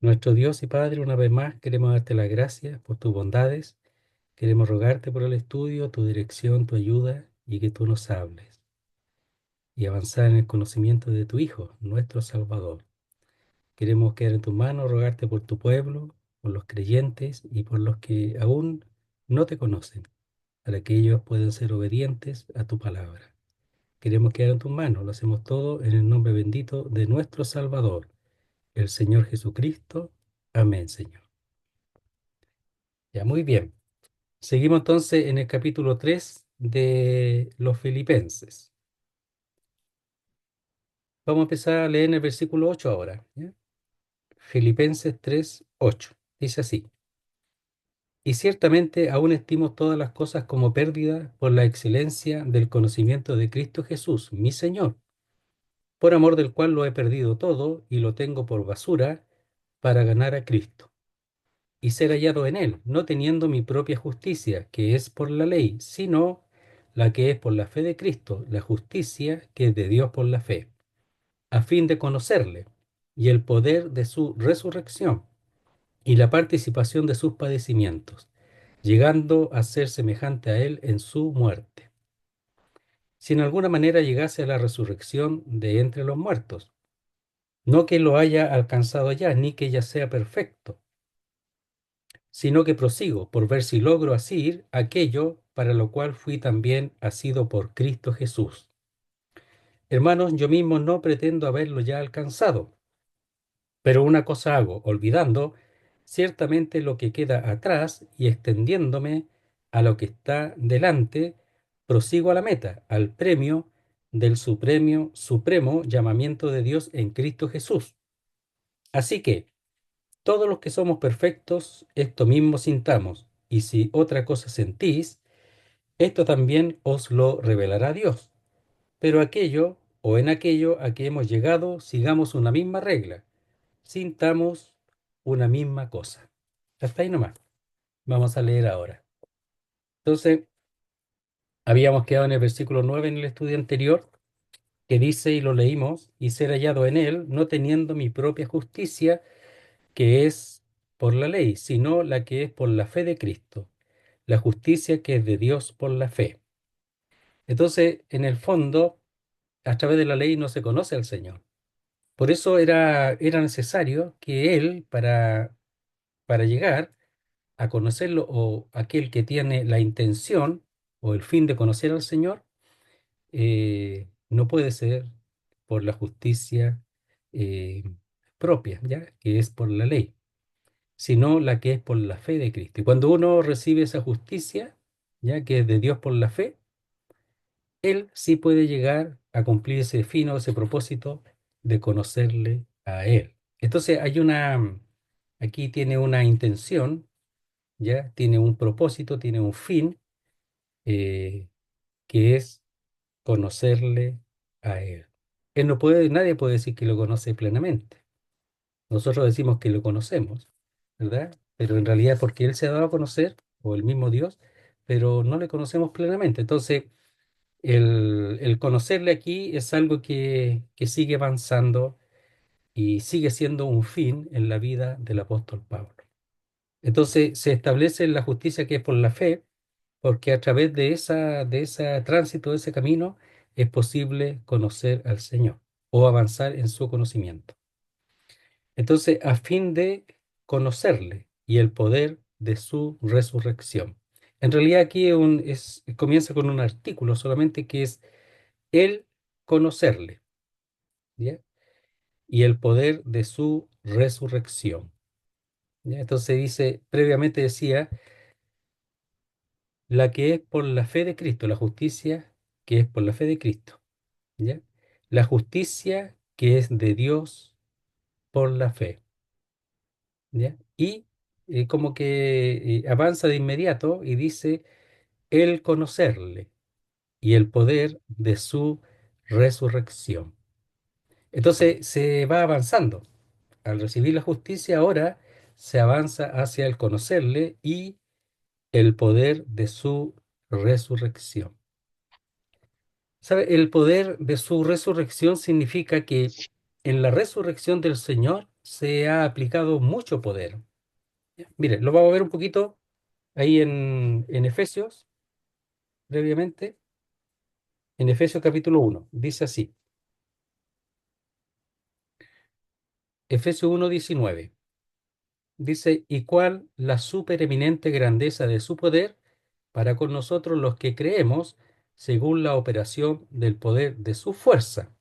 Nuestro Dios y Padre, una vez más queremos darte las gracias por tus bondades, queremos rogarte por el estudio, tu dirección, tu ayuda y que tú nos hables y avanzar en el conocimiento de tu Hijo, nuestro Salvador. Queremos quedar en tus manos, rogarte por tu pueblo, por los creyentes y por los que aún no te conocen, para que ellos puedan ser obedientes a tu palabra. Queremos quedar en tus manos, lo hacemos todo en el nombre bendito de nuestro Salvador, el Señor Jesucristo. Amén, Señor. Ya, muy bien. Seguimos entonces en el capítulo 3 de los Filipenses. Vamos a empezar a leer en el versículo 8 ahora, ¿ya? Filipenses 3:8. Dice así: Y ciertamente aún estimo todas las cosas como pérdida por la excelencia del conocimiento de Cristo Jesús, mi Señor, por amor del cual lo he perdido todo y lo tengo por basura para ganar a Cristo y ser hallado en él, no teniendo mi propia justicia, que es por la ley, sino la que es por la fe de Cristo, la justicia que es de Dios por la fe, a fin de conocerle y el poder de su resurrección y la participación de sus padecimientos, llegando a ser semejante a él en su muerte. Si en alguna manera llegase a la resurrección de entre los muertos, no que lo haya alcanzado ya, ni que ya sea perfecto, sino que prosigo por ver si logro asir aquello para lo cual fui también asido por Cristo Jesús. Hermanos, yo mismo no pretendo haberlo ya alcanzado, pero una cosa hago, olvidando ciertamente lo que queda atrás y extendiéndome a lo que está delante, prosigo a la meta, al premio del supremo llamamiento de Dios en Cristo Jesús. Así que, todos los que somos perfectos, esto mismo sintamos, y si otra cosa sentís, esto también os lo revelará Dios. Pero aquello o en aquello a que hemos llegado, sigamos una misma regla, sintamos una misma cosa. Hasta ahí nomás. Vamos a leer ahora. Entonces, habíamos quedado en el versículo 9 en el estudio anterior, que dice, y lo leímos, y ser hallado en él, no teniendo mi propia justicia, que es por la ley, sino la que es por la fe de Cristo, la justicia que es de Dios por la fe. Entonces, en el fondo, a través de la ley no se conoce al Señor. Por eso era necesario que Él, para llegar a conocerlo, o aquel que tiene la intención o el fin de conocer al Señor, no puede ser por la justicia eh, propia, ¿ya? Que es por la ley, sino la que es por la fe de Cristo. Y cuando uno recibe esa justicia, ya que es de Dios por la fe, él sí puede llegar a cumplir ese fin o ese propósito de conocerle a Él. Entonces aquí tiene una intención, ya tiene un propósito, tiene un fin, eh, que es conocerle a Él. Él no puede, nadie puede decir que lo conoce plenamente. Nosotros decimos que lo conocemos, ¿verdad? Pero en realidad porque Él se ha dado a conocer, o el mismo Dios, pero no le conocemos plenamente. Entonces, el conocerle aquí es algo que sigue avanzando y sigue siendo un fin en la vida del apóstol Pablo. Entonces se establece la justicia que es por la fe, porque a través de ese tránsito, de ese camino, es posible conocer al Señor o avanzar en su conocimiento. Entonces, a fin de conocerle y el poder de su resurrección. En realidad aquí comienza con un artículo solamente que es el conocerle, ¿ya? Y el poder de su resurrección, ¿ya? Entonces dice, previamente decía, la que es por la fe de Cristo, la justicia que es por la fe de Cristo, ¿ya? La justicia que es de Dios por la fe, ¿ya? Y como que avanza de inmediato y dice, el conocerle y el poder de su resurrección. Entonces se va avanzando. Al recibir la justicia, ahora se avanza hacia el conocerle y el poder de su resurrección. ¿Sabe? El poder de su resurrección significa que en la resurrección del Señor se ha aplicado mucho poder. Mire, lo vamos a ver un poquito ahí en Efesios, brevemente. En Efesios capítulo 1 dice así, Efesios 1:19 dice, y cuál la supereminente grandeza de su poder para con nosotros los que creemos, según la operación del poder de su fuerza,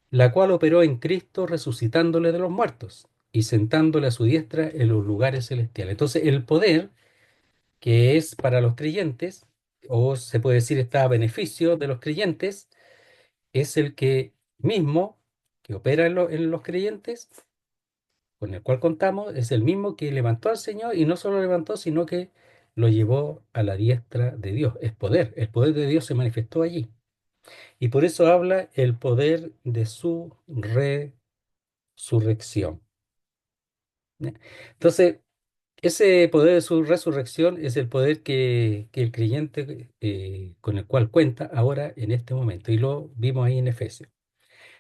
la cual operó en Cristo resucitándole de los muertos y sentándole a su diestra en los lugares celestiales. Entonces, el poder que es para los creyentes, o se puede decir está a beneficio de los creyentes, es el que mismo que opera en los creyentes, con el cual contamos, es el mismo que levantó al Señor y no solo lo levantó, sino que lo llevó a la diestra de Dios. Es poder, el poder de Dios se manifestó allí. Y por eso habla el poder de su resurrección. ¿Ya? Entonces, ese poder de su resurrección es el poder que el creyente con el cual cuenta ahora en este momento. Y lo vimos ahí en Efesios.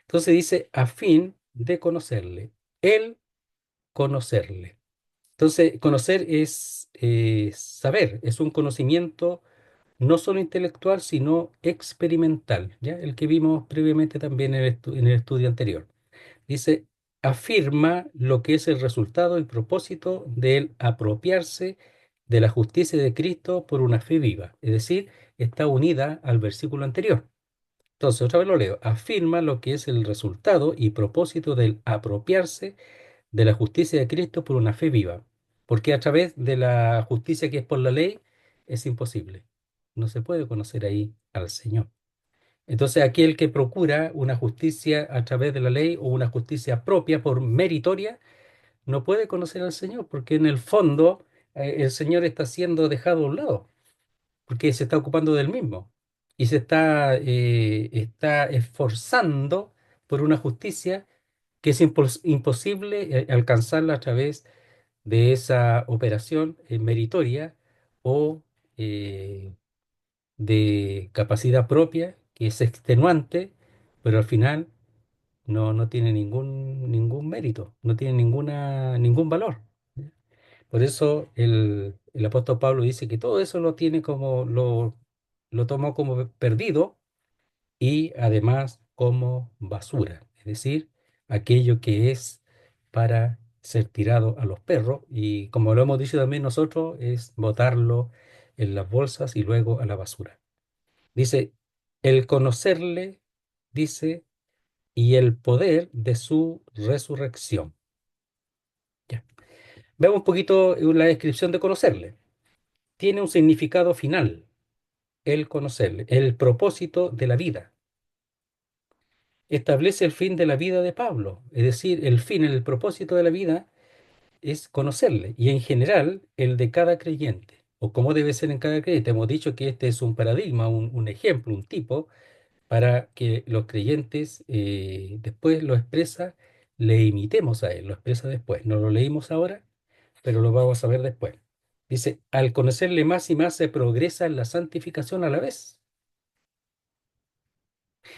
Entonces dice, a fin de conocerle, el conocerle. Entonces, conocer es saber, es un conocimiento no solo intelectual, sino experimental, ¿ya? El que vimos previamente también en el estudio anterior. Dice, afirma lo que es el resultado y propósito del apropiarse de la justicia de Cristo por una fe viva. Es decir, está unida al versículo anterior. Entonces, otra vez lo leo. Afirma lo que es el resultado y propósito del apropiarse de la justicia de Cristo por una fe viva. Porque a través de la justicia que es por la ley es imposible. No se puede conocer ahí al Señor. Entonces, aquel que procura una justicia a través de la ley o una justicia propia por meritoria, no puede conocer al Señor, porque en el fondo el Señor está siendo dejado a un lado, porque se está ocupando del mismo y está esforzando por una justicia que es imposible alcanzarla a través de esa operación meritoria o eh, de capacidad propia, que es extenuante, pero al final no tiene ningún mérito, no tiene ningún valor. Por eso el apóstol Pablo dice que todo eso lo tomó como perdido y además como basura, es decir, aquello que es para ser tirado a los perros y como lo hemos dicho también nosotros, es botarlo en las bolsas y luego a la basura. Dice, el conocerle, dice, y el poder de su resurrección. Ya. Veamos un poquito la descripción de conocerle. Tiene un significado final, el conocerle, el propósito de la vida. Establece el fin de la vida de Pablo, es decir, el fin, el propósito de la vida es conocerle y en general el de cada creyente, o cómo debe ser en cada creyente. Hemos dicho que este es un paradigma, un ejemplo, un tipo para que los creyentes después lo expresa, le imitemos a él, lo expresa después. No lo leímos ahora, pero lo vamos a ver después. Dice, al conocerle más y más se progresa en la santificación a la vez.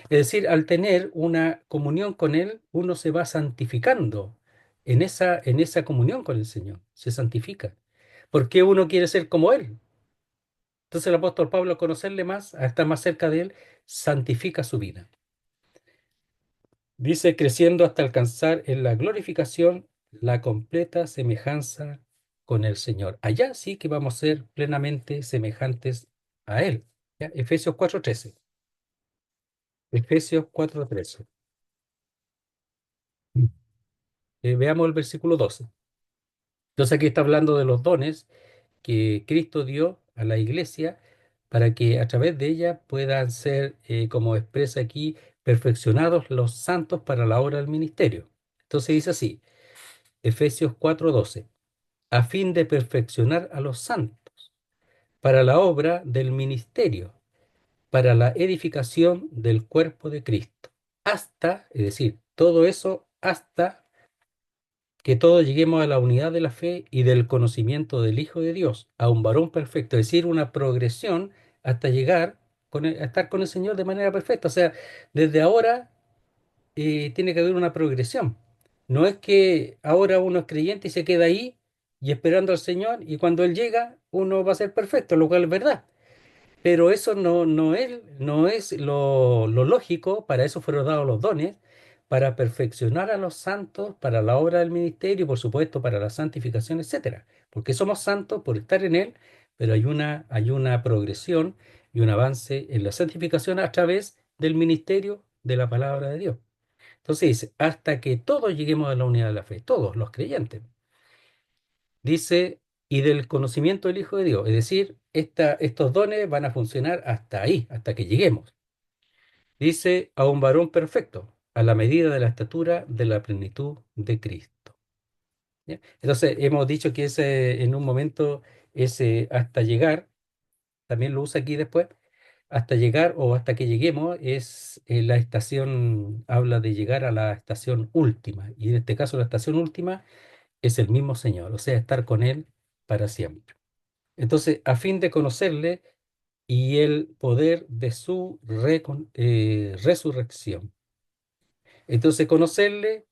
Es decir, al tener una comunión con Él, uno se va santificando en esa comunión con el Señor, se santifica. Porque uno quiere ser como Él. Entonces el apóstol Pablo, al conocerle más, a estar más cerca de Él, santifica su vida. Dice, creciendo hasta alcanzar en la glorificación la completa semejanza con el Señor. Allá sí que vamos a ser plenamente semejantes a Él. ¿Ya? Efesios 4:13. Efesios 4:13. Veamos el versículo 12. Entonces aquí está hablando de los dones que Cristo dio a la iglesia para que a través de ella puedan ser, como expresa aquí, perfeccionados los santos para la obra del ministerio. Entonces dice así, Efesios 4:12, a fin de perfeccionar a los santos para la obra del ministerio, para la edificación del cuerpo de Cristo. Hasta, es decir, todo eso hasta que todos lleguemos a la unidad de la fe y del conocimiento del Hijo de Dios, a un varón perfecto, es decir, una progresión hasta llegar a estar con el Señor de manera perfecta. O sea, desde ahora tiene que haber una progresión. No es que ahora uno es creyente y se queda ahí y esperando al Señor y cuando Él llega uno va a ser perfecto, lo cual es verdad. Pero eso no es lo lógico, para eso fueron dados los dones, para perfeccionar a los santos, para la obra del ministerio y por supuesto para la santificación, etcétera. Porque somos santos por estar en Él, pero hay una progresión y un avance en la santificación a través del ministerio de la palabra de Dios. Entonces dice, hasta que todos lleguemos a la unidad de la fe, todos los creyentes. Dice, y del conocimiento del Hijo de Dios. Es decir, estos dones van a funcionar hasta ahí, hasta que lleguemos. Dice, a un varón perfecto, a la medida de la estatura de la plenitud de Cristo. ¿Ya? Entonces, hemos dicho que ese, en un momento, ese hasta llegar, también lo usa aquí después, hasta llegar o hasta que lleguemos es la estación, habla de llegar a la estación última. Y en este caso, la estación última es el mismo Señor, o sea, estar con Él para siempre. Entonces, a fin de conocerle y el poder de su resurrección. Entonces, conocerle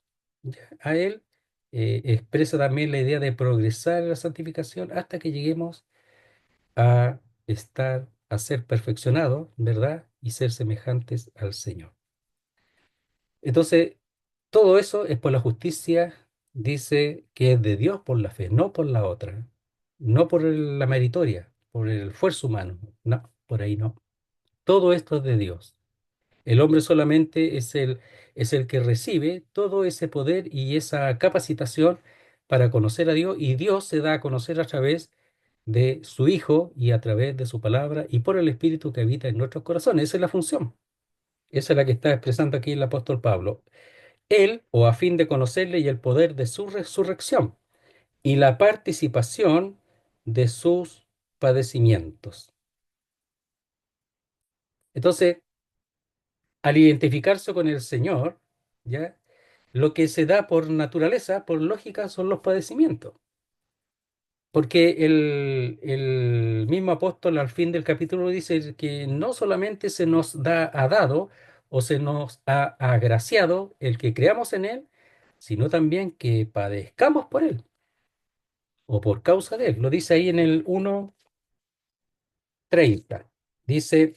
a Él expresa también la idea de progresar en la santificación hasta que lleguemos a a ser perfeccionados, ¿verdad? Y ser semejantes al Señor. Entonces, todo eso es por la justicia, dice que es de Dios por la fe, no por la otra, no por la meritoria, por el esfuerzo humano, no, por ahí no. Todo esto es de Dios. El hombre solamente es el que recibe todo ese poder y esa capacitación para conocer a Dios, y Dios se da a conocer a través de su Hijo y a través de su palabra y por el Espíritu que habita en nuestros corazones. Esa es la función. Esa es la que está expresando aquí el apóstol Pablo. Él, o a fin de conocerle y el poder de su resurrección y la participación de sus padecimientos. Entonces, al identificarse con el Señor, ¿ya? Lo que se da por naturaleza, por lógica, son los padecimientos. Porque el mismo apóstol al fin del capítulo dice que no solamente se nos ha dado o se nos ha agraciado el que creamos en Él, sino también que padezcamos por Él o por causa de Él. Lo dice ahí en el 1:30. Dice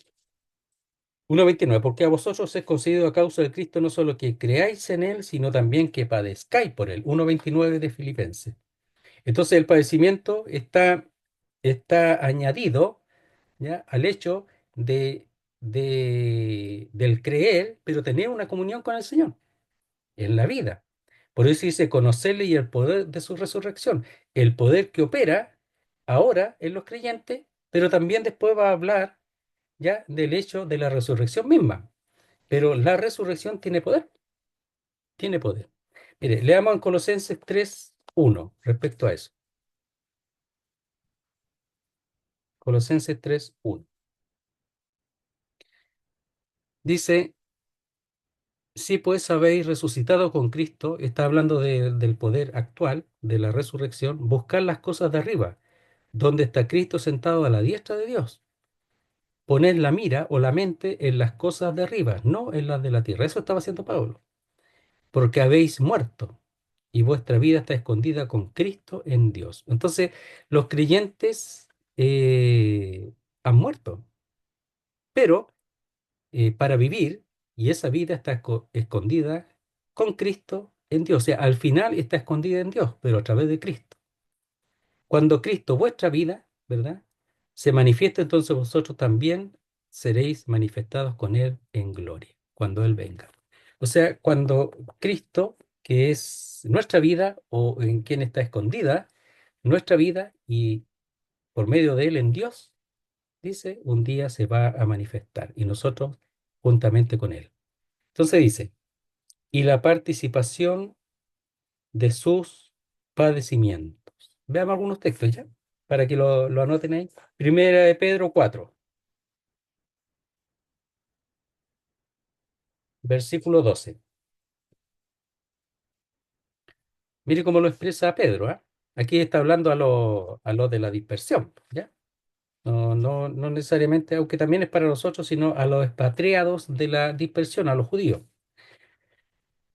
1:29, porque a vosotros es concedido a causa de Cristo no solo que creáis en Él, sino también que padezcáis por Él. 1:29 de Filipenses. Entonces el padecimiento está añadido, ¿ya? Al hecho del creer, pero tener una comunión con el Señor en la vida. Por eso dice conocerle y el poder de su resurrección, el poder que opera ahora en los creyentes, pero también después va a hablar ya del hecho de la resurrección misma. Pero la resurrección tiene poder, tiene poder. Mire, leamos en Colosenses 3:1 respecto a eso. Colosenses 3:1. Dice, si pues habéis resucitado con Cristo, está hablando del poder actual, de la resurrección, buscar las cosas de arriba, donde está Cristo sentado a la diestra de Dios. Poned la mira o la mente en las cosas de arriba, no en las de la tierra. Eso estaba haciendo Pablo. Porque habéis muerto y vuestra vida está escondida con Cristo en Dios. Entonces, los creyentes han muerto, pero para vivir, y esa vida está escondida con Cristo en Dios. O sea, al final está escondida en Dios, pero a través de Cristo. Cuando Cristo, vuestra vida, ¿verdad? Se manifiesta, entonces vosotros también seréis manifestados con Él en gloria, cuando Él venga. O sea, cuando Cristo, que es nuestra vida o en quien está escondida nuestra vida y por medio de Él en Dios, dice, un día se va a manifestar y nosotros juntamente con Él. Entonces dice, y la participación de sus padecimientos. Veamos algunos textos ya, para que lo anoten ahí. Primera de Pedro 4, versículo 12. Mire cómo lo expresa Pedro, ¿ah? Aquí está hablando a lo de la dispersión, ¿ya? No, no, no necesariamente, aunque también es para nosotros, sino a los expatriados de la dispersión, a los judíos.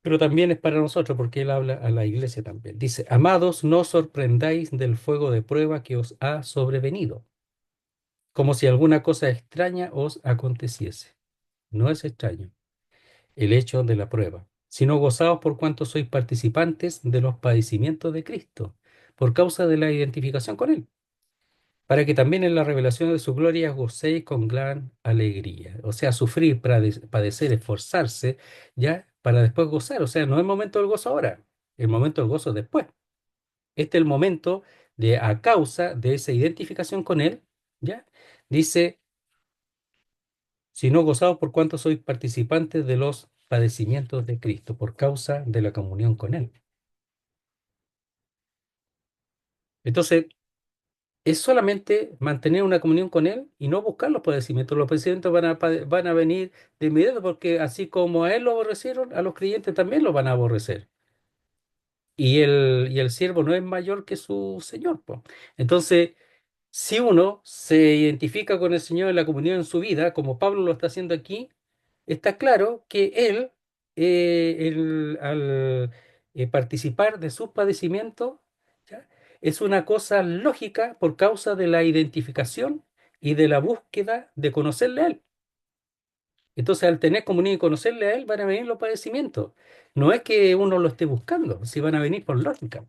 pero también es para nosotros porque él habla a la iglesia también. Dice, amados, no os sorprendáis del fuego de prueba que os ha sobrevenido, como si alguna cosa extraña os aconteciese. No es extraño el hecho de la prueba, sino gozaos por cuanto sois participantes de los padecimientos de Cristo, por causa de la identificación con Él, para que también en la revelación de su gloria gocéis con gran alegría. O sea, sufrir, padecer, esforzarse, ya, para después gozar. O sea, no es el momento del gozo ahora, el momento del gozo es después. Este es el momento de, a causa de esa identificación con Él, ya, dice, si no gozaos por cuanto sois participantes de los padecimientos de Cristo, por causa de la comunión con Él. Entonces, es solamente mantener una comunión con Él y no buscar los padecimientos. Los padecimientos van a venir de inmediato porque así como a Él lo aborrecieron, a los creyentes también lo van a aborrecer. Y el siervo no es mayor que su Señor, po. Entonces, si uno se identifica con el Señor en la comunión en su vida, como Pablo lo está haciendo aquí, está claro que él, al participar de sus padecimientos, ¿ya? Es una cosa lógica por causa de la identificación y de la búsqueda de conocerle a él. Entonces, al tener comunión y conocerle a él, van a venir los padecimientos. No es que uno lo esté buscando, si van a venir por lógica,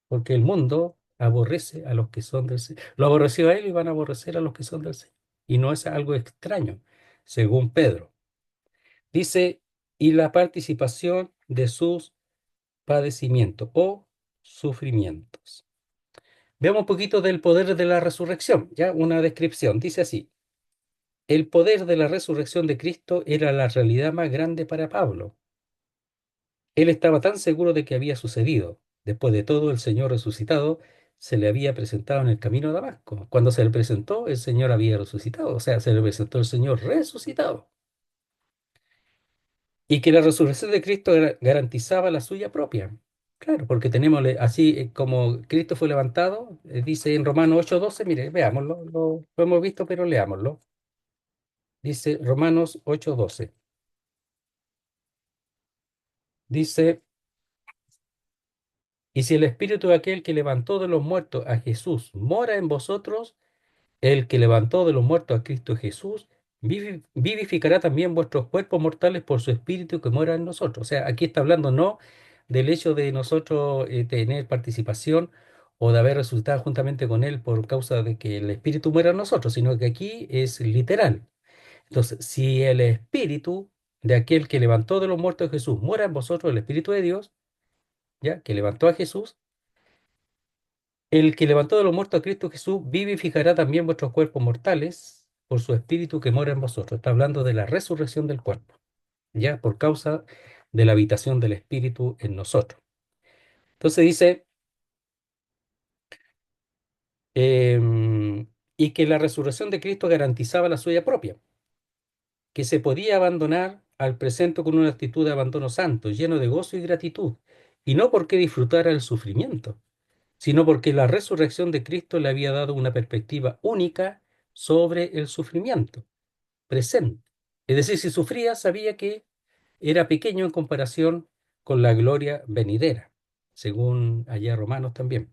porque el mundo aborrece a los que son del Señor. Lo aborreció a él y van a aborrecer a los que son del Señor. Y no es algo extraño, según Pedro. Dice, y la participación de sus padecimientos o sufrimientos. Veamos un poquito del poder de la resurrección, ya una descripción. Dice así, el poder de la resurrección de Cristo era la realidad más grande para Pablo. Él estaba tan seguro de que había sucedido. Después de todo, el Señor resucitado se le había presentado en el camino a Damasco. Cuando se le presentó, el Señor había resucitado, o sea, se le presentó el Señor resucitado. Y que la resurrección de Cristo garantizaba la suya propia. Claro, porque tenemos así como Cristo fue levantado, dice en Romanos 8:12, mire, veámoslo, lo hemos visto, pero leámoslo. Dice Romanos 8:12. Dice, y si el Espíritu de aquel que levantó de los muertos a Jesús mora en vosotros, el que levantó de los muertos a Cristo Jesús, vivificará también vuestros cuerpos mortales por su Espíritu que mora en nosotros. O sea, aquí está hablando no del hecho de nosotros tener participación o de haber resucitado juntamente con Él por causa de que el Espíritu muera en nosotros, sino que aquí es literal. Entonces, si el Espíritu de aquel que levantó de los muertos a Jesús mora en vosotros, el Espíritu de Dios, ya que levantó a Jesús, el que levantó de los muertos a Cristo Jesús vivificará también vuestros cuerpos mortales por su espíritu que mora en vosotros. Está hablando de la resurrección del cuerpo, ya por causa de la habitación del espíritu en nosotros. Entonces dice, y que la resurrección de Cristo garantizaba la suya propia, que se podía abandonar al presente con una actitud de abandono santo, lleno de gozo y gratitud, y no porque disfrutara el sufrimiento, sino porque la resurrección de Cristo le había dado una perspectiva única sobre el sufrimiento presente. Es decir, si sufría, sabía que era pequeño en comparación con la gloria venidera, según allá Romanos también,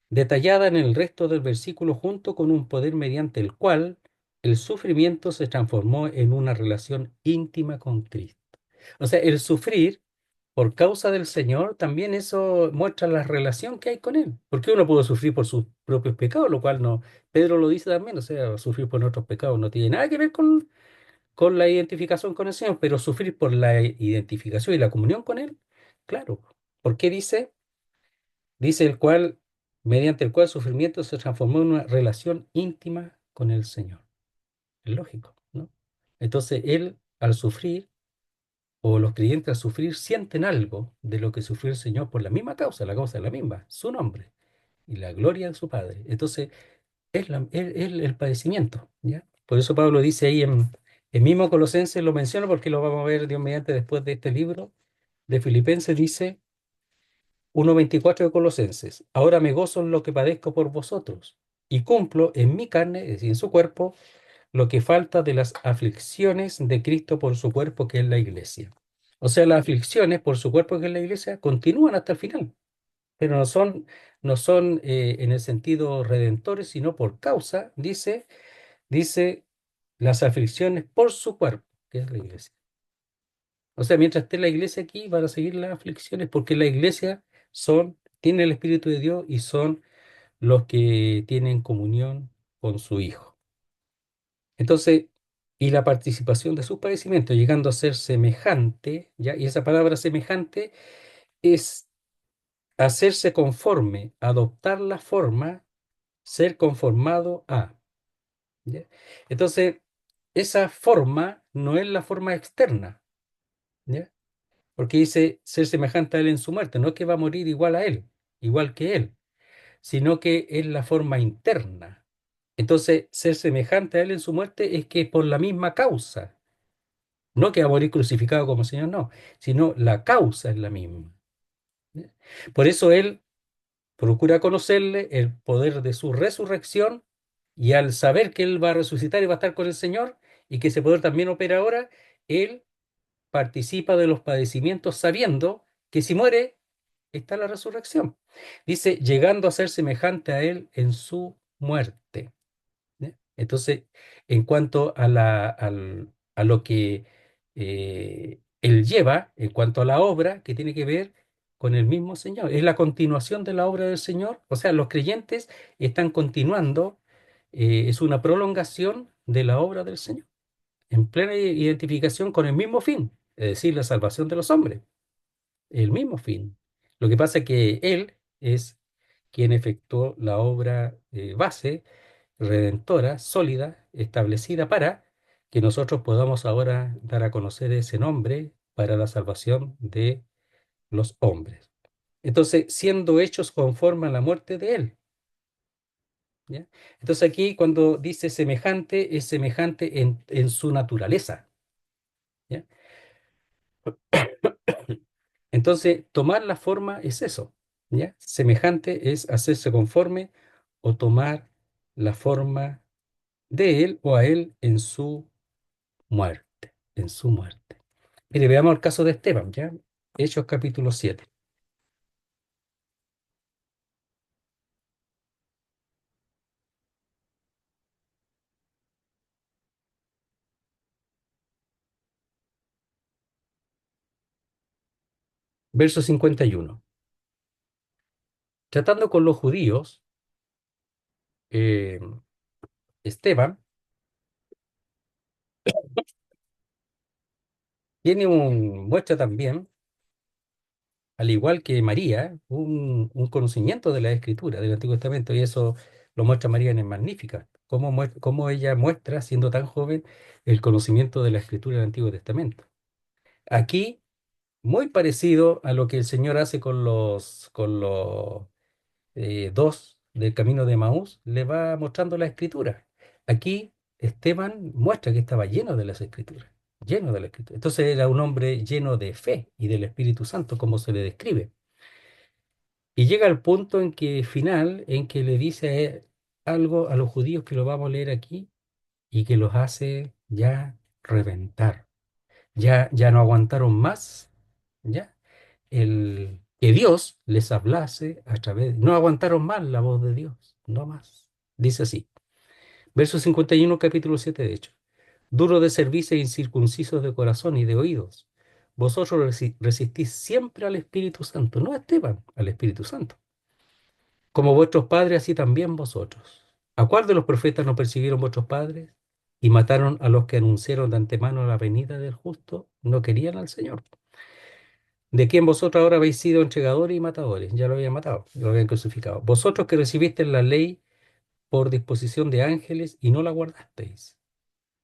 detallada en el resto del versículo junto con un poder mediante el cual el sufrimiento se transformó en una relación íntima con Cristo. O sea, el sufrir por causa del Señor, también eso muestra la relación que hay con Él. Porque uno puede sufrir por sus propios pecados, lo cual no, Pedro lo dice también, o sea, sufrir por nuestros pecados no tiene nada que ver con la identificación con el Señor, pero sufrir por la identificación y la comunión con Él, claro. ¿Por qué dice? Dice el cual, mediante el cual el sufrimiento se transformó en una relación íntima con el Señor. Es lógico, ¿no? Entonces, Él, al sufrir, o los creyentes al sufrir, sienten algo de lo que sufrió el Señor por la causa es la misma, su nombre y la gloria de su Padre. Entonces, es el padecimiento, ¿ya? Por eso Pablo dice ahí en mismo Colosenses, lo menciono porque lo vamos a ver Dios mediante después de este libro de Filipenses, dice 1:24 de Colosenses, ahora me gozo en lo que padezco por vosotros y cumplo en mi carne, es decir, en su cuerpo, lo que falta de las aflicciones de Cristo por su cuerpo, que es la iglesia. O sea, las aflicciones por su cuerpo que es la iglesia continúan hasta el final, pero no son en el sentido redentores, sino por causa, dice las aflicciones por su cuerpo, que es la iglesia. O sea, mientras esté la iglesia aquí, van a seguir las aflicciones, porque la iglesia tiene el Espíritu de Dios y son los que tienen comunión con su Hijo. Entonces, y la participación de sus padecimientos, llegando a ser semejante, ¿ya? Y esa palabra semejante es hacerse conforme, adoptar la forma, ser conformado a. ¿Ya? Entonces, esa forma no es la forma externa, ¿ya? Porque dice ser semejante a él en su muerte, no es que va a morir igual a él, igual que él, sino que es la forma interna. Entonces, ser semejante a él en su muerte es que por la misma causa, no que va a morir crucificado como Señor, no, sino la causa es la misma. ¿Ya? Por eso él procura conocerle el poder de su resurrección y al saber que él va a resucitar y va a estar con el Señor y que ese poder también opera ahora, él participa de los padecimientos sabiendo que si muere está la resurrección. Dice, llegando a ser semejante a él en su muerte. ¿Ya? Entonces, en cuanto a lo que él lleva, en cuanto a la obra que tiene que ver con el mismo Señor, es la continuación de la obra del Señor, o sea, los creyentes están continuando, es una prolongación de la obra del Señor, en plena identificación con el mismo fin, es decir, la salvación de los hombres, el mismo fin. Lo que pasa es que Él es quien efectuó la obra base redentora, sólida, establecida para que nosotros podamos ahora dar a conocer ese nombre para la salvación de los hombres. Entonces, siendo hechos conforme a la muerte de Él. ¿Ya? Entonces aquí cuando dice semejante, es semejante en su naturaleza. ¿Ya? Entonces, tomar la forma es eso. ¿Ya? Semejante es hacerse conforme o tomar la forma de Él o a Él en su muerte. Mire, veamos el caso de Esteban, ¿ya? Hechos capítulo 7, verso 51. Tratando con los judíos, eh, Esteban muestra también, al igual que María, un conocimiento de la Escritura, del Antiguo Testamento, y eso lo muestra María en el Magnífica, cómo ella muestra, siendo tan joven, el conocimiento de la Escritura del Antiguo Testamento. Aquí, muy parecido a lo que el Señor hace con los dos del camino de Maús, le va mostrando la escritura. Aquí Esteban muestra que estaba lleno de las escrituras, lleno de la escritura. Entonces era un hombre lleno de fe y del Espíritu Santo, como se le describe. Y llega al punto en que final, en que le dice algo a los judíos que lo vamos a leer aquí y que los hace ya reventar. Ya no aguantaron más, ya que Dios les hablase a través, no aguantaron más la voz de Dios, no más. Dice así, verso 51 capítulo 7 de hecho, duro de servicio e incircuncisos de corazón y de oídos, vosotros resistís siempre al Espíritu Santo, no a Esteban, al Espíritu Santo, como vuestros padres, así también vosotros. ¿A cuál de los profetas no persiguieron vuestros padres y mataron a los que anunciaron de antemano la venida del justo? No querían al Señor. De quien vosotros ahora habéis sido entregadores y matadores, ya lo habían matado, lo habían crucificado. Vosotros que recibisteis la ley por disposición de ángeles y no la guardasteis.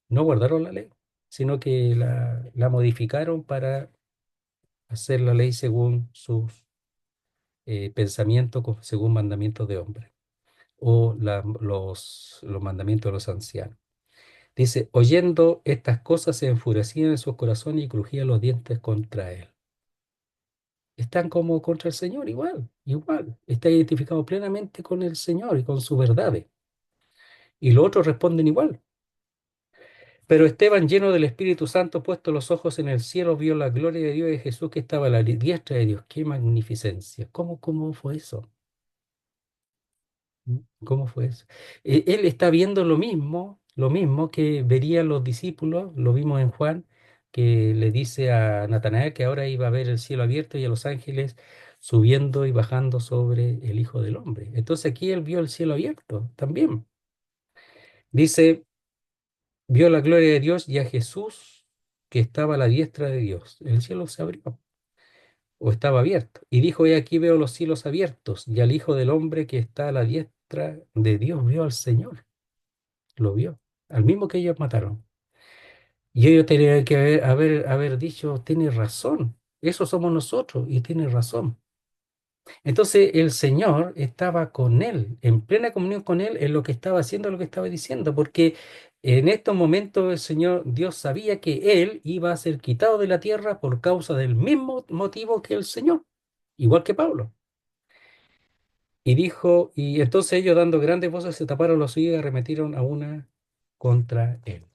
No guardaron la ley, sino que la modificaron para hacer la ley según sus pensamientos, según mandamientos de hombres, o los mandamientos de los ancianos. Dice, oyendo estas cosas se enfurecían en sus corazones y crujían los dientes contra él. Están como contra el Señor, igual, igual. Está identificado plenamente con el Señor y con sus verdades. Y los otros responden igual. Pero Esteban, lleno del Espíritu Santo, puesto los ojos en el cielo, vio la gloria de Dios y de Jesús que estaba a la diestra de Dios. ¡Qué magnificencia! ¿Cómo fue eso? ¿Mm? ¿Cómo fue eso? Él está viendo lo mismo que verían los discípulos, lo vimos en Juan, que le dice a Natanael que ahora iba a ver el cielo abierto y a los ángeles subiendo y bajando sobre el Hijo del Hombre. Entonces aquí él vio el cielo abierto también. Dice, vio la gloria de Dios y a Jesús que estaba a la diestra de Dios. El cielo se abrió o estaba abierto. Y dijo, he aquí veo los cielos abiertos y al Hijo del Hombre que está a la diestra de Dios. Vio al Señor, lo vio, al mismo que ellos mataron. Y ellos tenían que haber dicho, tiene razón, eso somos nosotros y tiene razón. Entonces el Señor estaba con él, en plena comunión con él, en lo que estaba haciendo, lo que estaba diciendo, porque en estos momentos el Señor Dios sabía que él iba a ser quitado de la tierra por causa del mismo motivo que el Señor, igual que Pablo. Y dijo, y entonces ellos dando grandes voces se taparon los oídos y arremetieron a una contra él.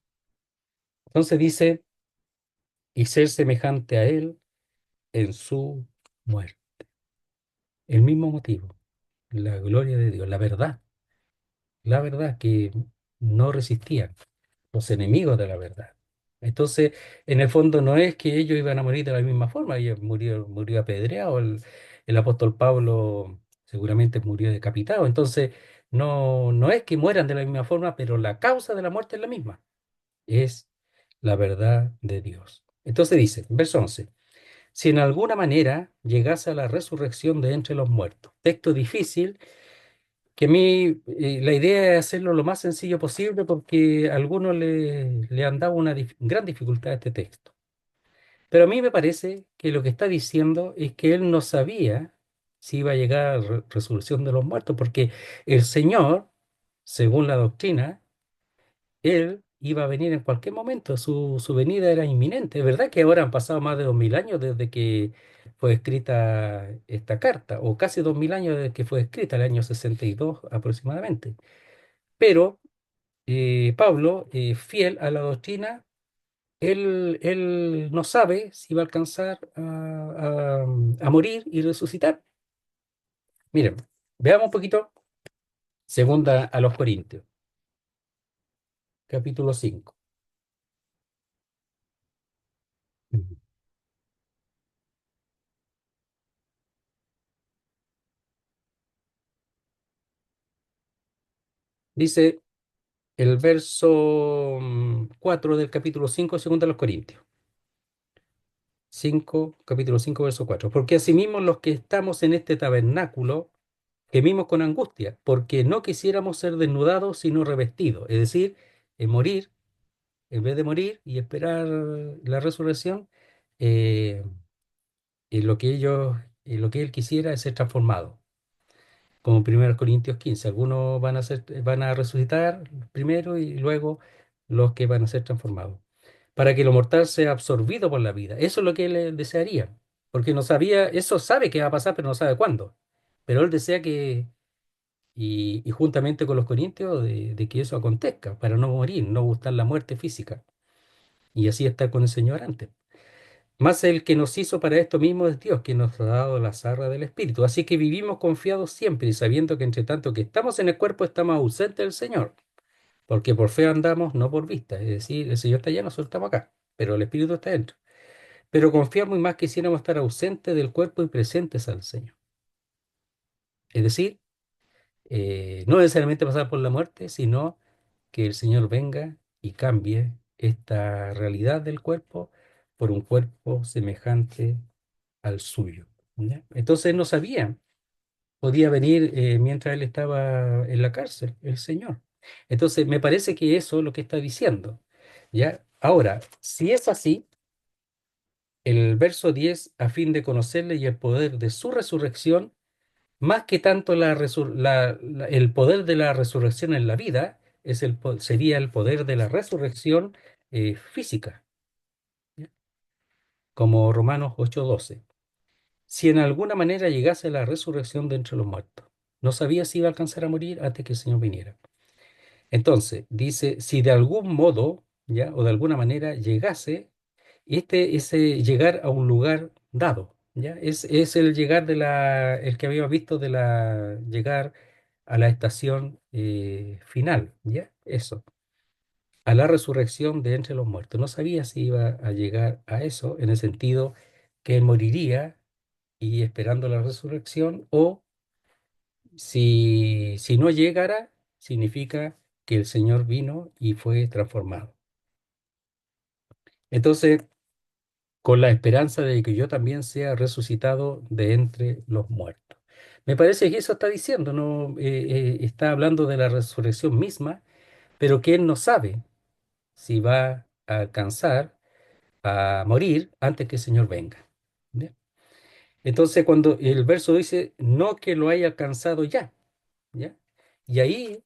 Entonces dice, y ser semejante a él en su muerte. El mismo motivo, la gloria de Dios, la verdad que no resistían, los enemigos de la verdad. Entonces, en el fondo no es que ellos iban a morir de la misma forma, ellos murió apedreado, el apóstol Pablo seguramente murió decapitado, entonces no es que mueran de la misma forma, pero la causa de la muerte es la misma, es la verdad de Dios. Entonces dice, verso 11, si en alguna manera llegase a la resurrección de entre los muertos. Texto difícil, que a mí la idea es hacerlo lo más sencillo posible porque a algunos le han dado una gran dificultad a este texto. Pero a mí me parece que lo que está diciendo es que él no sabía si iba a llegar a la resurrección de los muertos, porque el Señor, según la doctrina, él iba a venir en cualquier momento, su venida era inminente. Es verdad que ahora han pasado más de 2000 años desde que fue escrita esta carta, o casi 2000 años desde que fue escrita, el año 62 aproximadamente. Pero Pablo, fiel a la doctrina, él no sabe si va a alcanzar a morir y resucitar. Miren, veamos un poquito, segunda a los Corintios, capítulo 5. Dice el verso 4 del capítulo 5, segunda a los Corintios. 5, capítulo 5, verso 4. Porque asimismo los que estamos en este tabernáculo gemimos con angustia, porque no quisiéramos ser desnudados, sino revestidos. Es decir, morir, en vez de morir y esperar la resurrección, eh, lo que él quisiera es ser transformado. Como 1 Corintios 15, algunos van a resucitar primero y luego los que van a ser transformados, para que lo mortal sea absorbido por la vida. Eso es lo que él desearía, porque no sabía, eso sabe que va a pasar, pero no sabe cuándo. Pero él desea que, y juntamente con los corintios, de que eso acontezca, para no morir, no gustar la muerte física, y así estar con el Señor antes. Más el que nos hizo para esto mismo es Dios, que nos ha dado la zarra del Espíritu. Así que vivimos confiados siempre y sabiendo que entre tanto que estamos en el cuerpo, estamos ausentes del Señor. Porque por fe andamos, no por vista. Es decir, el Señor está allá, nosotros estamos acá, pero el Espíritu está dentro. Pero confiamos y más quisiéramos estar ausentes del cuerpo y presentes al Señor. Es decir, no necesariamente pasar por la muerte, sino que el Señor venga y cambie esta realidad del cuerpo por un cuerpo semejante al suyo. ¿Ya? Entonces él no sabía, podía venir mientras él estaba en la cárcel, el Señor. Entonces me parece que eso es lo que está diciendo. ¿Ya? Ahora, si es así, el verso 10 a fin de conocerle y el poder de su resurrección, más que tanto el poder de la resurrección en la vida, sería el poder de la resurrección física, ¿ya? Como Romanos 8:12. Si en alguna manera llegase la resurrección de entre los muertos. No sabía si iba a alcanzar a morir antes que el Señor viniera. Entonces, dice, si de algún modo ¿ya? O de alguna manera llegase, ese llegar a un lugar dado, ¿ya? Es el llegar el que habíamos visto de llegar a la estación final, ¿ya? Eso, a la resurrección de entre los muertos. No sabía si iba a llegar a eso, en el sentido que él moriría y esperando la resurrección, o si no llegara, significa que el Señor vino y fue transformado. Entonces, con la esperanza de que yo también sea resucitado de entre los muertos. Me parece que eso está diciendo, ¿no? Está hablando de la resurrección misma, pero que él no sabe si va a alcanzar a morir antes que el Señor venga. ¿Ya? Entonces, cuando el verso dice, no que lo haya alcanzado ya, ¿ya? Y ahí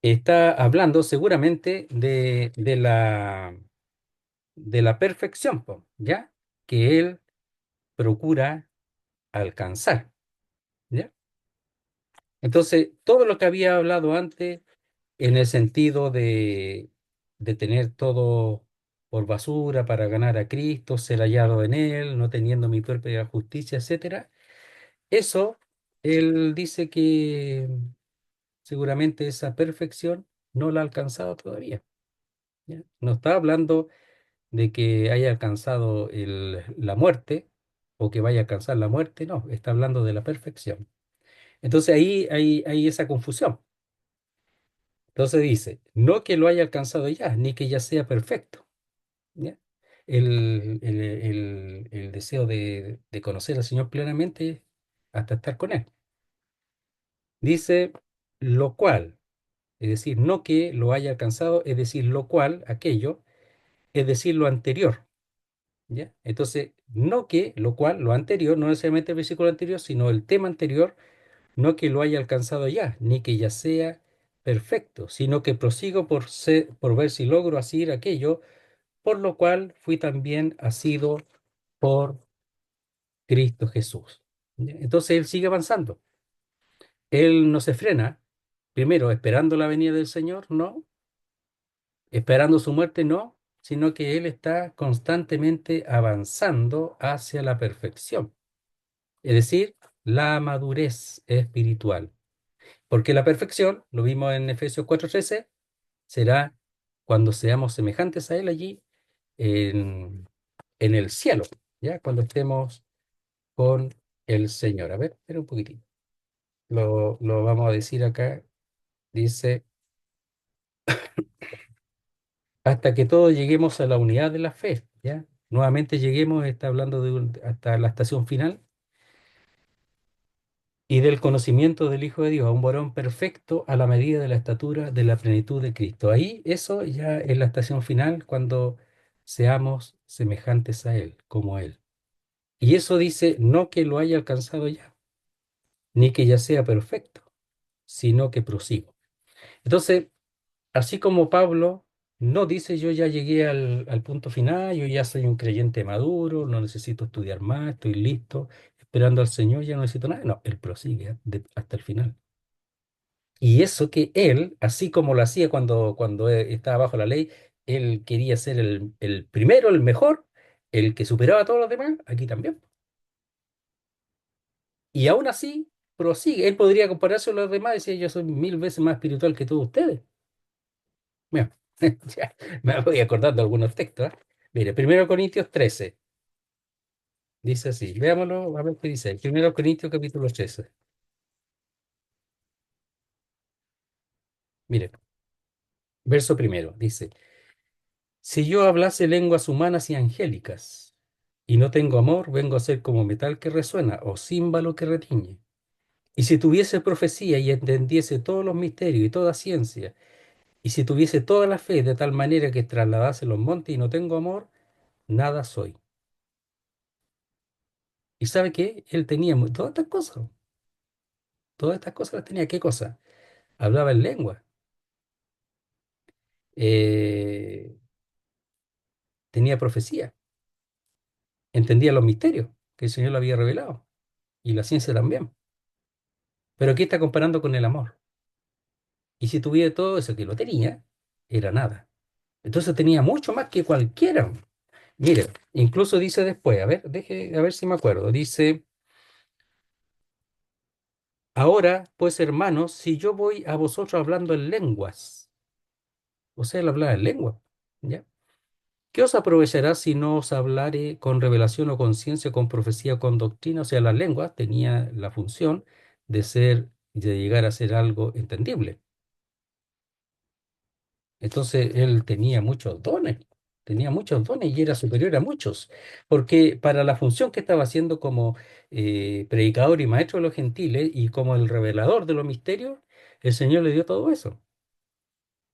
está hablando seguramente de la perfección, po, ¿ya? Que él procura alcanzar, ¿ya? Entonces, todo lo que había hablado antes, en el sentido de tener todo por basura para ganar a Cristo, ser hallado en Él, no teniendo mi propia justicia, etcétera, eso, él dice que seguramente esa perfección no la ha alcanzado todavía, ¿ya? No está hablando de que haya alcanzado la muerte o que vaya a alcanzar la muerte, no, está hablando de la perfección. Entonces ahí hay esa confusión. Entonces dice, no que lo haya alcanzado ya, ni que ya sea perfecto, ¿ya? El deseo de conocer al Señor plenamente hasta estar con Él. Dice, lo cual, es decir, no que lo haya alcanzado, es decir, lo cual, aquello, es decir, lo anterior, ¿ya? Entonces, no que, lo cual, lo anterior, no necesariamente el versículo anterior, sino el tema anterior, no que lo haya alcanzado ya, ni que ya sea perfecto, sino que prosigo por ver si logro asir aquello, por lo cual fui también asido por Cristo Jesús. ¿Ya? Entonces él sigue avanzando. Él no se frena, primero esperando la venida del Señor, no, esperando su muerte, no, sino que él está constantemente avanzando hacia la perfección, es decir, la madurez espiritual. Porque la perfección, lo vimos en Efesios 4:13, será cuando seamos semejantes a Él allí en, en el cielo, ¿ya? Cuando estemos con el Señor. A ver, espera un poquitito. Lo vamos a decir acá. Dice, hasta que todos lleguemos a la unidad de la fe, ¿ya? Nuevamente lleguemos, está hablando hasta la estación final, y del conocimiento del Hijo de Dios, a un varón perfecto a la medida de la estatura de la plenitud de Cristo. Ahí, eso ya es la estación final, cuando seamos semejantes a Él, como Él. Y eso dice, no que lo haya alcanzado ya, ni que ya sea perfecto, sino que prosigo. Entonces, así como Pablo no dice, yo ya llegué al punto final, yo ya soy un creyente maduro, no necesito estudiar más, estoy listo, esperando al Señor, ya no necesito nada. No, él prosigue hasta el final. Y eso que él, así como lo hacía cuando estaba bajo la ley, él quería ser el primero, el mejor, el que superaba a todos los demás, aquí también. Y aún así, prosigue. Él podría compararse con los demás y decir, yo soy 1000 veces más espiritual que todos ustedes. Mira, ya, me voy acordando algunos textos, ¿eh? Mire, 1 Corintios 13 dice así, veámoslo, a ver qué dice. 1 Corintios capítulo 13. Mire, verso primero, dice, si yo hablase lenguas humanas y angélicas, y no tengo amor, vengo a ser como metal que resuena o címbalo que retiñe. Y si tuviese profecía y entendiese todos los misterios y toda ciencia, y si tuviese toda la fe de tal manera que trasladase los montes y no tengo amor, nada soy. ¿Y sabe qué? Él tenía todas estas cosas las tenía. ¿Qué cosa? Hablaba en lengua, eh, tenía profecía, entendía los misterios que el Señor le había revelado, y la ciencia también. Pero aquí está comparando con el amor. Y si tuviera todo eso que lo tenía, era nada. Entonces tenía mucho más que cualquiera. Mire, incluso dice después, a ver, deje, a ver si me acuerdo. Dice, ahora, pues hermanos, si yo voy a vosotros hablando en lenguas, o sea, él hablaba en lengua, ¿ya? ¿Qué os aprovechará si no os hablare con revelación o con ciencia, con profecía, o con doctrina? O sea, la lengua tenía la función de ser, de llegar a ser algo entendible. Entonces, él tenía muchos dones y era superior a muchos, porque para la función que estaba haciendo como predicador y maestro de los gentiles y como el revelador de los misterios, el Señor le dio todo eso.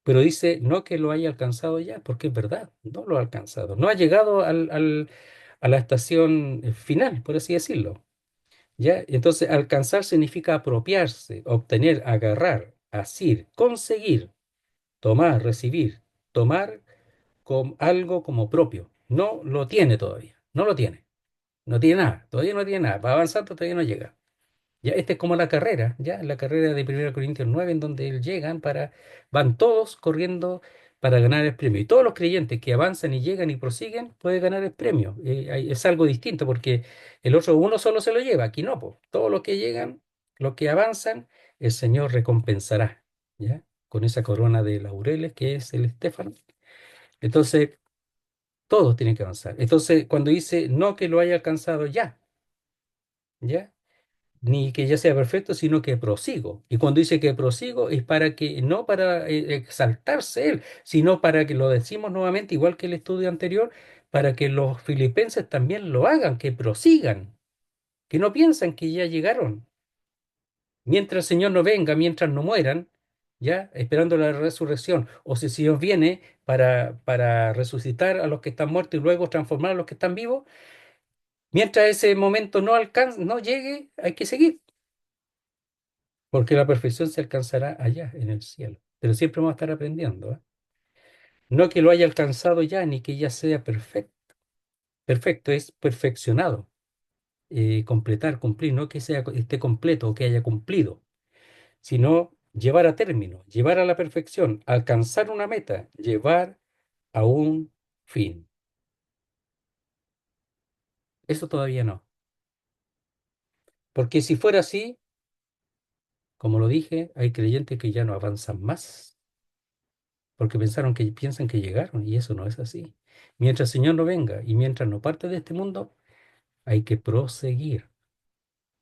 Pero dice, no que lo haya alcanzado ya, porque es verdad, no lo ha alcanzado. No ha llegado a la estación final, por así decirlo. ¿Ya? Entonces, alcanzar significa apropiarse, obtener, agarrar, asir, conseguir, tomar, recibir, tomar con algo como propio. No lo tiene todavía, no lo tiene. No tiene nada, todavía no tiene nada. Va avanzando, todavía no llega. Ya, este es como la carrera, ya, la carrera de 1 Corintios 9 en donde llegan van todos corriendo para ganar el premio. Y todos los creyentes que avanzan y llegan y prosiguen pueden ganar el premio. Es algo distinto porque el otro uno solo se lo lleva, aquí no, po. Todos los que llegan, los que avanzan, el Señor recompensará, ¿ya? Con esa corona de laureles que es el Estéfano. Entonces, todos tienen que avanzar. Entonces, cuando dice no que lo haya alcanzado ya, ¿ya? Ni que ya sea perfecto, sino que prosigo. Y cuando dice que prosigo es para que, no para exaltarse él, sino para que lo decimos nuevamente, igual que el estudio anterior, para que los filipenses también lo hagan, que prosigan, que no piensan que ya llegaron. Mientras el Señor no venga, mientras no mueran, ya esperando la resurrección, o si el Señor viene para resucitar a los que están muertos y luego transformar a los que están vivos, mientras ese momento no alcance, no llegue, hay que seguir. Porque la perfección se alcanzará allá, en el cielo. Pero siempre vamos a estar aprendiendo, ¿eh? No que lo haya alcanzado ya, ni que ya sea perfecto. Perfecto es perfeccionado, completar, cumplir, no que sea, esté completo o que haya cumplido, sino llevar a término, llevar a la perfección, alcanzar una meta, llevar a un fin. Eso todavía no. Porque si fuera así, como lo dije, hay creyentes que ya no avanzan más porque piensan que llegaron y eso no es así. Mientras el Señor no venga y mientras no parte de este mundo, hay que proseguir.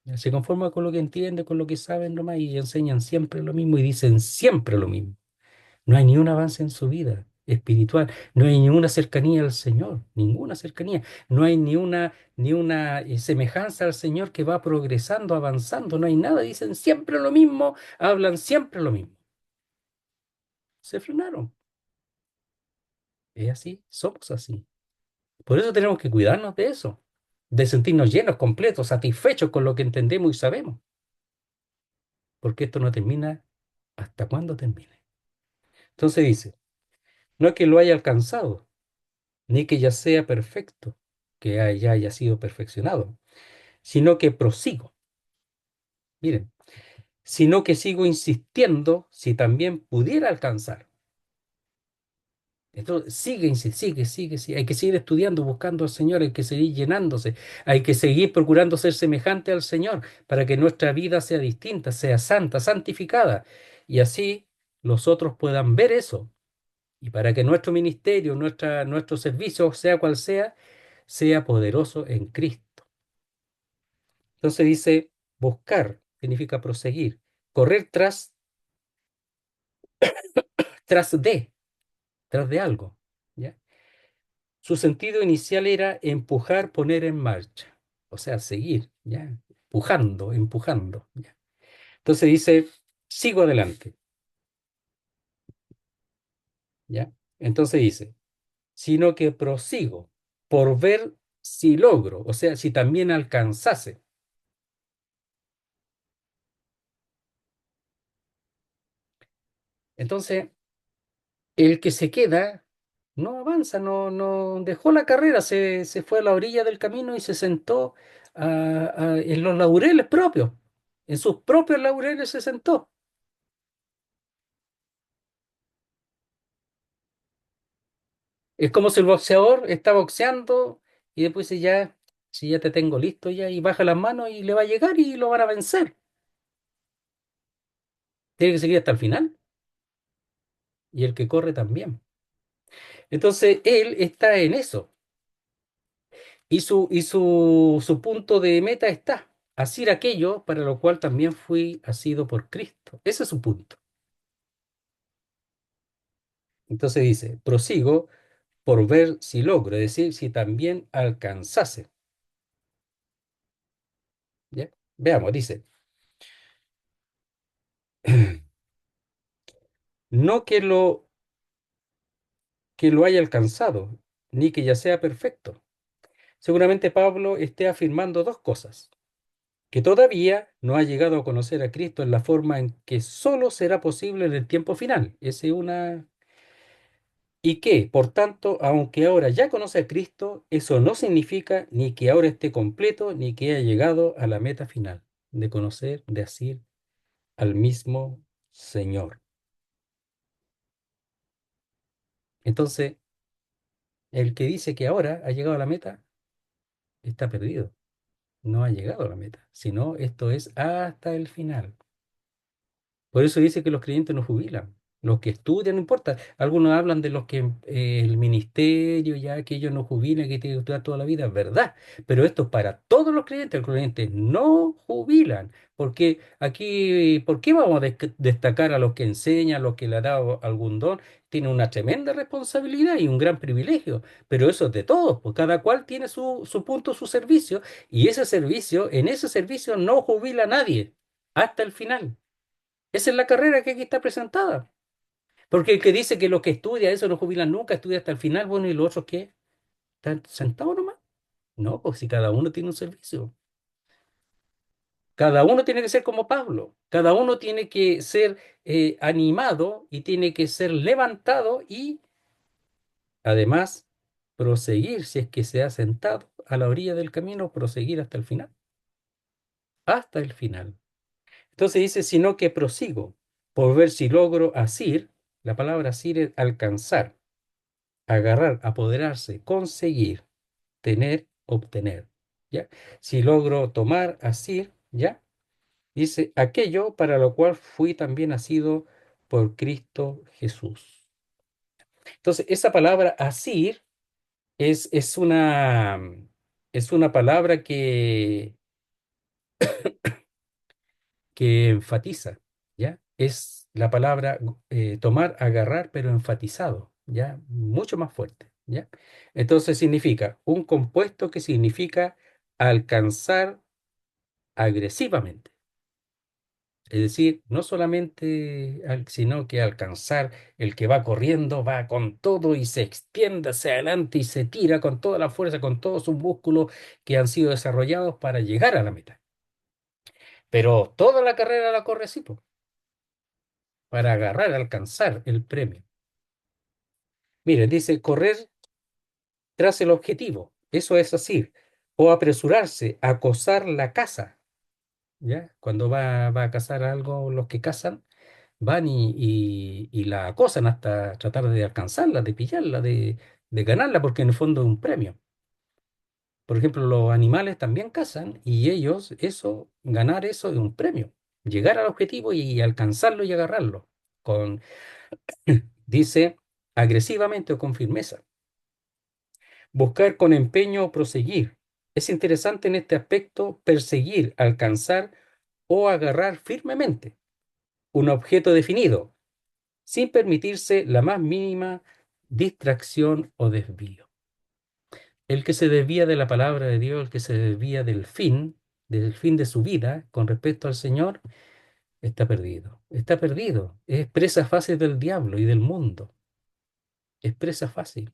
Ya, se conforma con lo que entiende, con lo que saben nomás y enseñan siempre lo mismo y dicen siempre lo mismo. No hay ni un avance en su vida espiritual, no hay ninguna cercanía al Señor, ninguna cercanía, no hay ni una semejanza al Señor que va progresando, avanzando, no hay nada, dicen siempre lo mismo, hablan siempre lo mismo. Se frenaron. Es así, somos así. Por eso tenemos que cuidarnos de eso, de sentirnos llenos, completos, satisfechos con lo que entendemos y sabemos, porque esto no termina hasta cuando termine. Entonces dice, no es que lo haya alcanzado, ni que ya sea perfecto, que ya haya sido perfeccionado, sino que prosigo. Miren, sino que sigo insistiendo si también pudiera alcanzar. Entonces, sigue. Hay que seguir estudiando, buscando al Señor, hay que seguir llenándose, hay que seguir procurando ser semejante al Señor para que nuestra vida sea distinta, sea santa, santificada. Y así los otros puedan ver eso. Y para que nuestro ministerio, nuestro servicio, sea cual sea, sea poderoso en Cristo. Entonces dice, buscar significa proseguir, correr tras de, tras de algo. ¿Ya? Su sentido inicial era empujar, poner en marcha, o sea, seguir, ¿ya? Empujando, empujando, ¿ya? Entonces dice, sigo adelante, ¿ya? Entonces dice, sino que prosigo por ver si logro, o sea, si también alcanzase. Entonces, el que se queda no avanza, no dejó la carrera, se fue a la orilla del camino y se sentó en los laureles propios, en sus propios laureles se sentó. Es como si el boxeador está boxeando y después dice ya, si ya te tengo listo ya, y baja las manos y le va a llegar y lo van a vencer. Tiene que seguir hasta el final. Y el que corre también. Entonces, él está en eso. Y su punto de meta está. Hacer aquello para lo cual también fui asido por Cristo. Ese es su punto. Entonces dice, prosigo por ver si logro, es decir, si también alcanzase. ¿Ya? Veamos, dice, no que lo haya alcanzado, ni que ya sea perfecto. Seguramente Pablo esté afirmando dos cosas: que todavía no ha llegado a conocer a Cristo en la forma en que solo será posible en el tiempo final. Esa es una. Y que, por tanto, aunque ahora ya conoce a Cristo, eso no significa ni que ahora esté completo, ni que haya llegado a la meta final de conocer, de asir al mismo Señor. Entonces, el que dice que ahora ha llegado a la meta, está perdido. No ha llegado a la meta, sino esto es hasta el final. Por eso dice que los creyentes no jubilan. Los que estudian, no importa. Algunos hablan de los que el ministerio, ya que ellos no jubilan, que tienen que estudiar toda la vida, es verdad. Pero esto es para todos los creyentes. Los creyentes no jubilan. Porque aquí, ¿por qué vamos a destacar a los que enseñan, a los que le ha dado algún don? Tienen una tremenda responsabilidad y un gran privilegio. Pero eso es de todos, pues cada cual tiene su punto, su servicio. Y ese servicio, en ese servicio no jubila a nadie hasta el final. Esa es la carrera que aquí está presentada. Porque el que dice que los que estudia eso no jubilan nunca, estudia hasta el final, bueno, ¿y los otros qué? ¿Están sentados nomás? No, pues si cada uno tiene un servicio. Cada uno tiene que ser como Pablo. Cada uno tiene que ser animado y tiene que ser levantado y además proseguir, si es que se ha sentado a la orilla del camino, proseguir hasta el final. Hasta el final. Entonces dice, sino que prosigo por ver si logro asir. La palabra asir es alcanzar, agarrar, apoderarse, conseguir, tener, obtener. ¿Ya? Si logro tomar, asir, ¿ya? Dice, aquello para lo cual fui también asido por Cristo Jesús. Entonces, esa palabra asir es una palabra que enfatiza, ¿ya? Es la palabra tomar, agarrar, pero enfatizado, ¿ya? Mucho más fuerte, ¿ya? Entonces significa un compuesto que significa alcanzar agresivamente. Es decir, no solamente, sino que alcanzar el que va corriendo, va con todo y se extiende hacia adelante y se tira con toda la fuerza, con todos sus músculos que han sido desarrollados para llegar a la meta. Pero toda la carrera la corre así, po, para agarrar, alcanzar el premio. Mire, dice correr tras el objetivo, eso es así, o apresurarse, acosar la caza, ¿ya? Cuando va a cazar algo, los que cazan van y la acosan hasta tratar de alcanzarla, de pillarla, de ganarla, porque en el fondo es un premio. Por ejemplo, los animales también cazan y ellos, ganar eso es un premio. Llegar al objetivo y alcanzarlo y agarrarlo. Con, dice, agresivamente o con firmeza. Buscar con empeño o proseguir. Es interesante en este aspecto perseguir, alcanzar o agarrar firmemente un objeto definido, sin permitirse la más mínima distracción o desvío. El que se desvía de la palabra de Dios, el que se desvía del fin de su vida con respecto al Señor, está perdido. Está perdido. Es presa fácil del diablo y del mundo. Es presa fácil.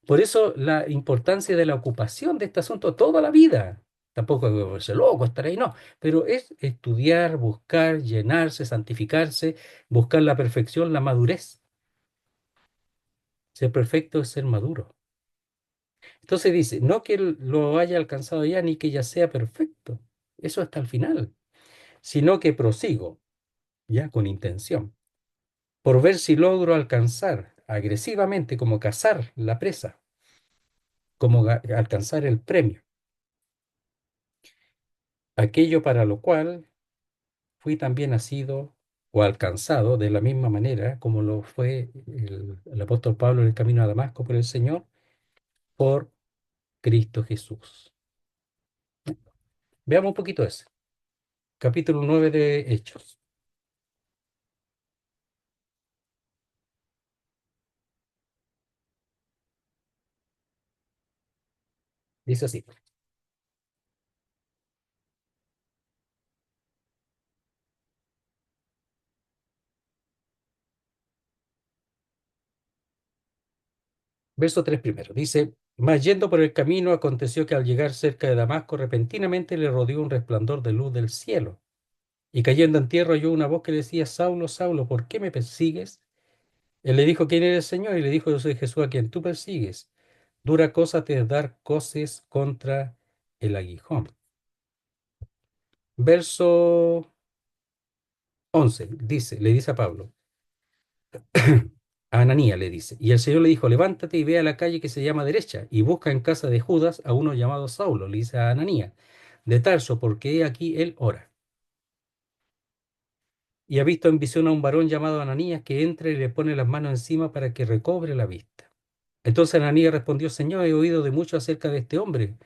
Por eso la importancia de la ocupación de este asunto toda la vida. Tampoco es volverse loco, estar ahí, no. Pero es estudiar, buscar, llenarse, santificarse, buscar la perfección, la madurez. Ser perfecto es ser maduro. Entonces dice, no que él lo haya alcanzado ya ni que ya sea perfecto. Eso hasta el final. Sino que prosigo, ya con intención, por ver si logro alcanzar, agresivamente, como cazar la presa, como alcanzar el premio, aquello para lo cual fui también nacido o alcanzado de la misma manera como lo fue el apóstol Pablo en el camino a Damasco por el Señor, por Cristo Jesús. Veamos un poquito ese. Capítulo 9 de Hechos. Dice así. Verso 3 primero. Dice, mas yendo por el camino, aconteció que al llegar cerca de Damasco, repentinamente le rodeó un resplandor de luz del cielo. Y cayendo en tierra oyó una voz que le decía, Saulo, Saulo, ¿por qué me persigues? Él le dijo, ¿quién eres, Señor? Y le dijo, yo soy Jesús a quien tú persigues. Dura cosa te es dar coces contra el aguijón. Verso 11 dice, le dice a Pablo, a Ananías le dice, y el Señor le dijo, levántate y ve a la calle que se llama derecha, y busca en casa de Judas a uno llamado Saulo, le dice a Ananías, de Tarso, porque he aquí él ora. Y ha visto en visión a un varón llamado Ananías que entra y le pone las manos encima para que recobre la vista. Entonces Ananías respondió, Señor, he oído de mucho acerca de este hombre,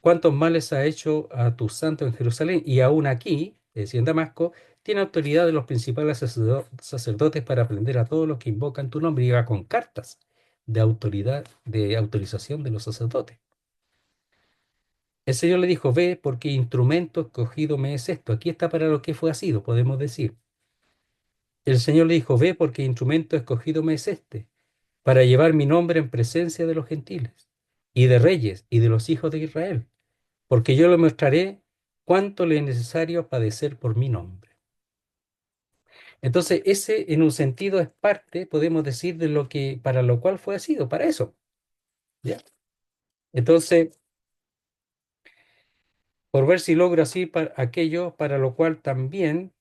cuántos males ha hecho a tus santos en Jerusalén, y aún aquí, es decir, en Damasco, tiene autoridad de los principales sacerdotes para prender a todos los que invocan tu nombre, y va con cartas de autoridad, de autorización de los sacerdotes. El Señor le dijo, ve, porque instrumento escogido me es esto. Aquí está para lo que fue asido, podemos decir. El Señor le dijo, ve, porque instrumento escogido me es este, para llevar mi nombre en presencia de los gentiles, y de reyes, y de los hijos de Israel, porque yo le mostraré cuánto le es necesario padecer por mi nombre. Entonces, ese en un sentido es parte, podemos decir, de lo que, para lo cual fue asido, para eso. ¿Ya? Entonces, por ver si logro así aquello para lo cual también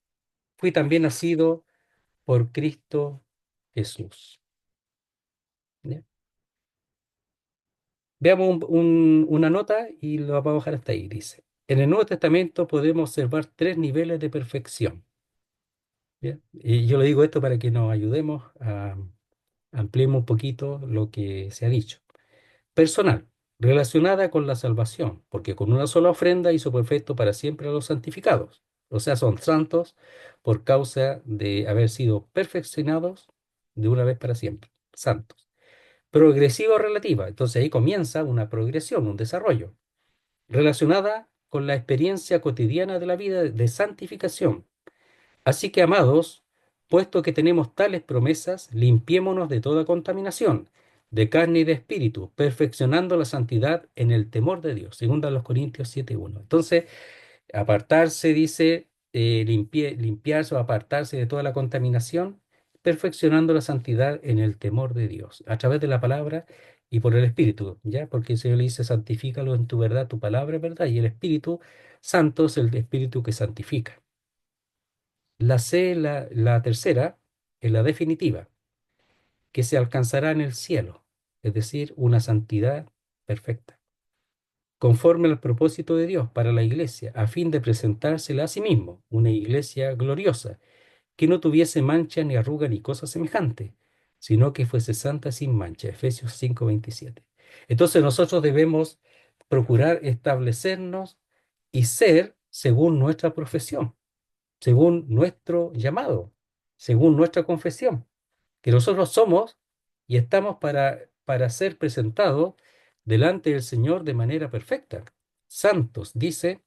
fui también nacido por Cristo Jesús. ¿Ya? Veamos una nota y lo vamos a bajar hasta ahí. Dice, en el Nuevo Testamento podemos observar tres niveles de perfección. ¿Ya? Y yo le digo esto para que nos ayudemos a ampliemos un poquito lo que se ha dicho. Personal, relacionada con la salvación, porque con una sola ofrenda hizo perfecto para siempre a los santificados. O sea, son santos por causa de haber sido perfeccionados de una vez para siempre. Santos. Progresiva o relativa. Entonces ahí comienza una progresión, un desarrollo. Relacionada con la experiencia cotidiana de la vida de santificación. Así que, amados, puesto que tenemos tales promesas, limpiémonos de toda contaminación, de carne y de espíritu, perfeccionando la santidad en el temor de Dios. Segunda a los Corintios 7:1. Entonces, apartarse, dice, limpiarse o apartarse de toda la contaminación, perfeccionando la santidad en el temor de Dios, a través de la palabra y por el Espíritu, ¿ya? Porque el Señor le dice, santifícalo en tu verdad, tu palabra es verdad, y el Espíritu Santo es el Espíritu que santifica. La C, la tercera, es la definitiva, que se alcanzará en el cielo, es decir, una santidad perfecta, conforme al propósito de Dios para la iglesia, a fin de presentársela a sí mismo, una iglesia gloriosa, que no tuviese mancha ni arruga ni cosa semejante, sino que fuese santa sin mancha. Efesios 5:27. Entonces nosotros debemos procurar establecernos y ser según nuestra profesión, según nuestro llamado, según nuestra confesión, que nosotros somos y estamos para ser presentados delante del Señor de manera perfecta. Santos, dice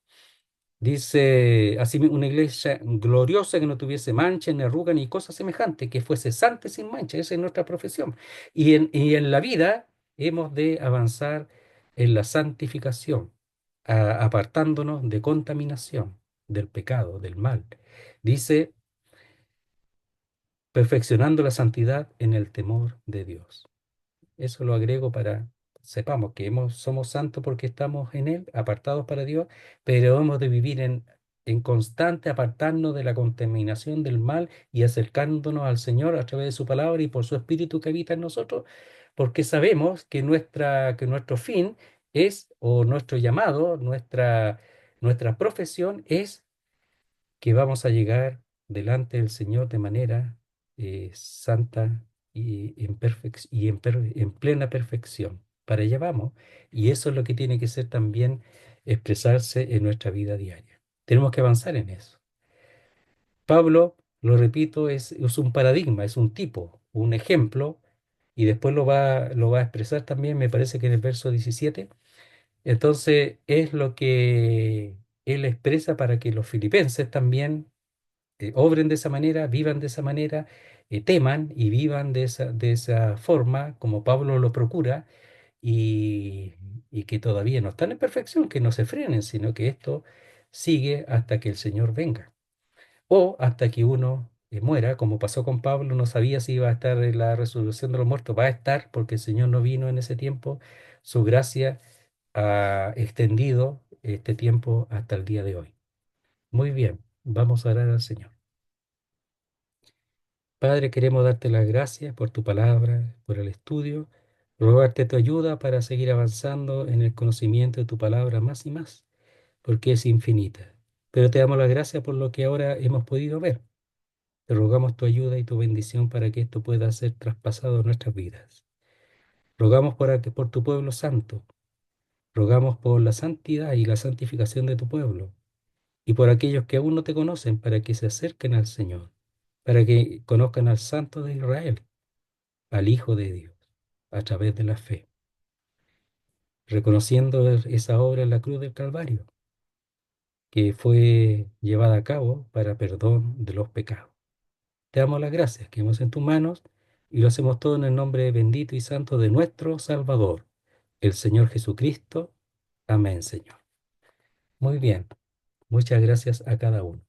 así una iglesia gloriosa que no tuviese mancha, ni arruga, ni cosa semejante, que fuese santa y sin mancha, esa es nuestra profesión. Y en la vida hemos de avanzar en la santificación, apartándonos de contaminación, del pecado, del mal. Dice, perfeccionando la santidad en el temor de Dios. Eso lo agrego para sepamos que somos santos porque estamos en Él, apartados para Dios, pero hemos de vivir en constante apartarnos de la contaminación del mal y acercándonos al Señor a través de su palabra y por su Espíritu que habita en nosotros, porque sabemos que que nuestro fin es, o nuestro llamado, nuestra profesión es que vamos a llegar delante del Señor de manera santa y, en plena perfección. Para allá vamos. Y eso es lo que tiene que ser también expresarse en nuestra vida diaria. Tenemos que avanzar en eso. Pablo, lo repito, es un paradigma, es un tipo, un ejemplo, y después lo va a expresar también, me parece que en el verso 17. Entonces, es lo que él expresa para que los filipenses también obren de esa manera, vivan de esa manera, teman y vivan de esa forma, como Pablo lo procura, y, y que todavía no están en perfección, que no se frenen, sino que esto sigue hasta que el Señor venga, o hasta que uno muera, como pasó con Pablo, no sabía si iba a estar en la resurrección de los muertos, va a estar porque el Señor no vino en ese tiempo, su gracia ha extendido este tiempo hasta el día de hoy. Muy bien, vamos a orar al Señor. Padre, queremos darte las gracias por tu palabra, por el estudio, rogarte tu ayuda para seguir avanzando en el conocimiento de tu palabra más y más, porque es infinita. Pero te damos las gracias por lo que ahora hemos podido ver. Te rogamos tu ayuda y tu bendición para que esto pueda ser traspasado en nuestras vidas. Rogamos por tu pueblo santo, rogamos por la santidad y la santificación de tu pueblo, y por aquellos que aún no te conocen, para que se acerquen al Señor, para que conozcan al Santo de Israel, al Hijo de Dios, a través de la fe, reconociendo esa obra en la cruz del Calvario, que fue llevada a cabo para perdón de los pecados. Te damos las gracias, que hemos en tus manos, y lo hacemos todo en el nombre bendito y santo de nuestro Salvador, el Señor Jesucristo. Amén, Señor. Muy bien, muchas gracias a cada uno.